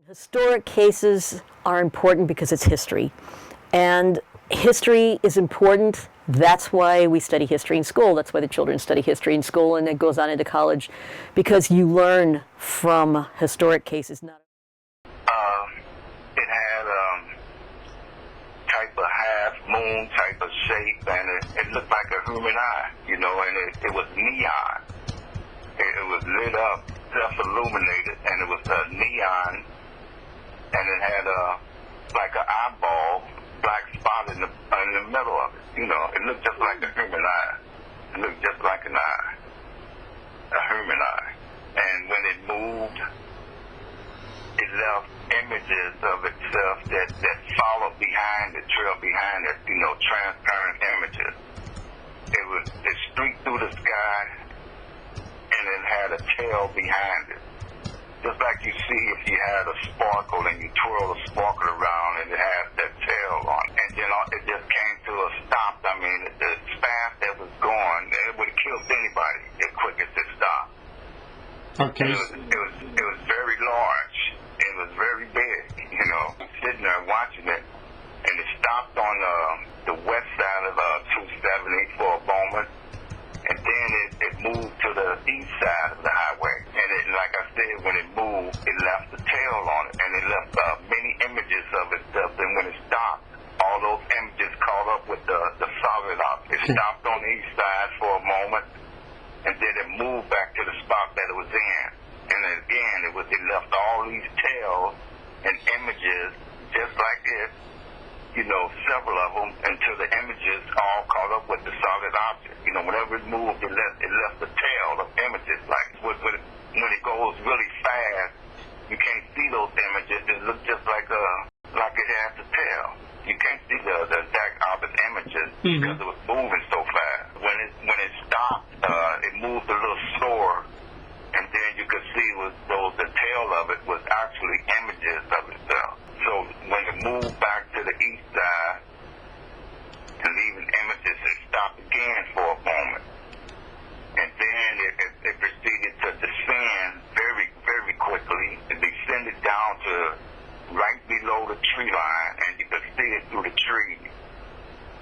Historic cases are important because it's history. And history is important. That's why we study history in school. That's why the children study history in school, and it goes on into college, because you learn from historic cases. It had type of half moon type of shape, and it looked like a human eye, you know, and it was neon. It was lit up, self-illuminated, and it was neon, and it had like an eyeball, black spot in the middle of it. You know, it looked just like a human eye. It looked just like an eye, a human eye. And when it moved, it left images of itself that followed behind it, trailed behind it, you know, transparent images. It streaked through the sky, and it had a tail behind it. Just like you see if you had a sparkle and you twirl the sparkle around and it has that tail on it. And then it just came to a stop. I mean, as fast as it was going, it would have killed anybody as quick as it stopped. Okay. It was very large. It was very big, you know. Sitting there watching it, and it stopped on the west side of 270 for a moment, and then it moved to the east side of the highway. And it, like I said, when it moved, it left the tail on it, and it left many images of itself. And when it stopped, all those images caught up with the solid object. It stopped on the east side for a moment, and then it moved back to the spot that it was in. And then again, it left all these tails and images just like this, you know, several of them, until the images all caught up with the solid object. You know, whenever it moved, it left the tail of images. Like when it goes really fast, you can't see those images. It looks just like it has the tail. You can't see the exact opposite images because it was moving so fast. When it stopped, it moved a little slower, and then you could see the tail of it was actually images of itself. So when it moved back to the east side and leaving images, it stopped again for a moment. And then it proceeded to descend very, very quickly. It descended down to right below the tree line, and you could see it through the trees.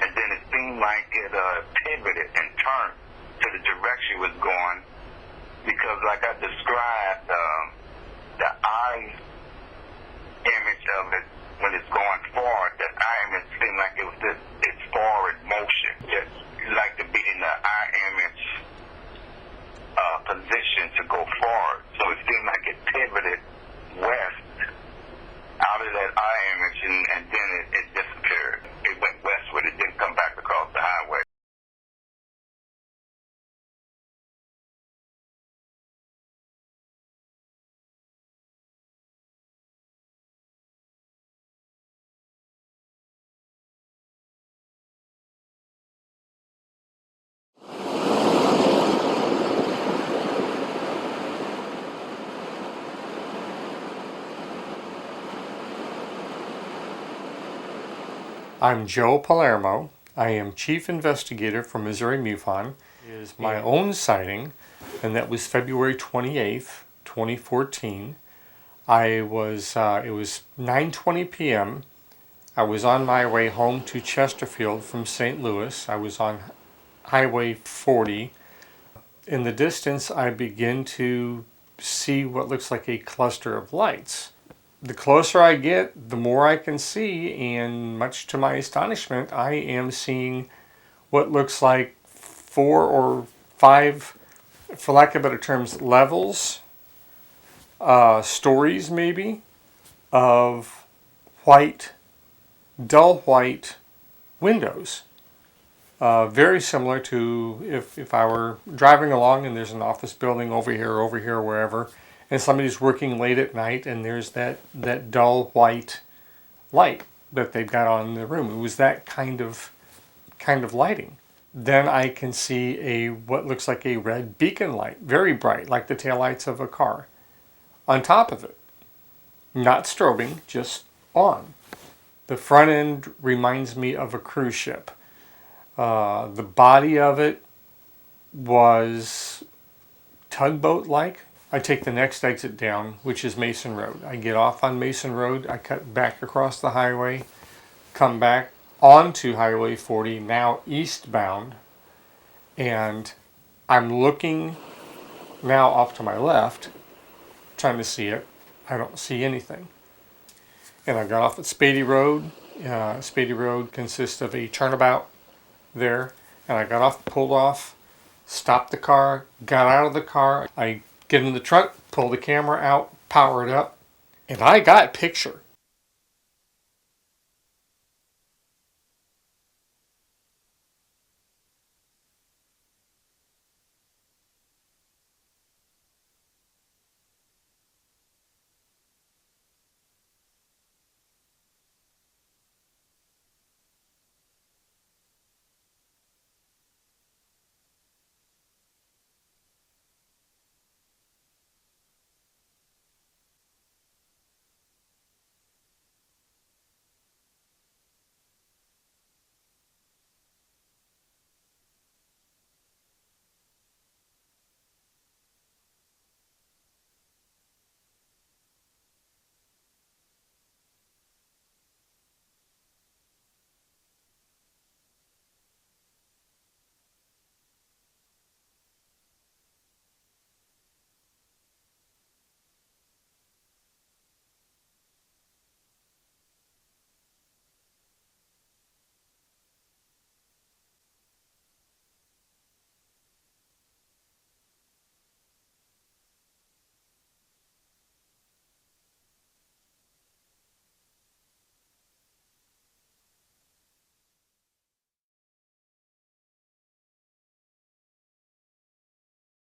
And then it seemed like it pivoted and turned to the direction it was going, because like I described, the eye image of it, when it's going forward, that eye image seemed like it was its forward motion, just like to be in the eye image position to go forward. So it seemed like it pivoted west out of that eye image, and then it disappeared. It went westward. It didn't come back across the highway. I'm Joe Palermo. I am Chief Investigator for Missouri MUFON. It is my own sighting, and that was February 28th, 2014. It was 9:20 p.m. I was on my way home to Chesterfield from St. Louis. I was on Highway 40. In the distance, I begin to see what looks like a cluster of lights. The closer I get, the more I can see, and much to my astonishment, I am seeing what looks like 4 or 5, for lack of better terms, levels, stories maybe, of white, dull white windows. Very similar to if I were driving along and there's an office building over here, wherever, and somebody's working late at night and there's that dull white light that they've got on in the room. It was that kind of lighting. Then I can see what looks like a red beacon light, very bright, like the taillights of a car, on top of it. Not strobing, just on. The front end reminds me of a cruise ship. The body of it was tugboat-like, I take the next exit down, which is Mason Road. I get off on Mason Road, I cut back across the highway, come back onto Highway 40, now eastbound, and I'm looking now off to my left, trying to see it. I don't see anything. And I got off at Spady Road. Spady Road consists of a turnabout there, and I got off, pulled off, stopped the car, got out of the car. I get in the truck, pull the camera out, power it up, and I got a picture.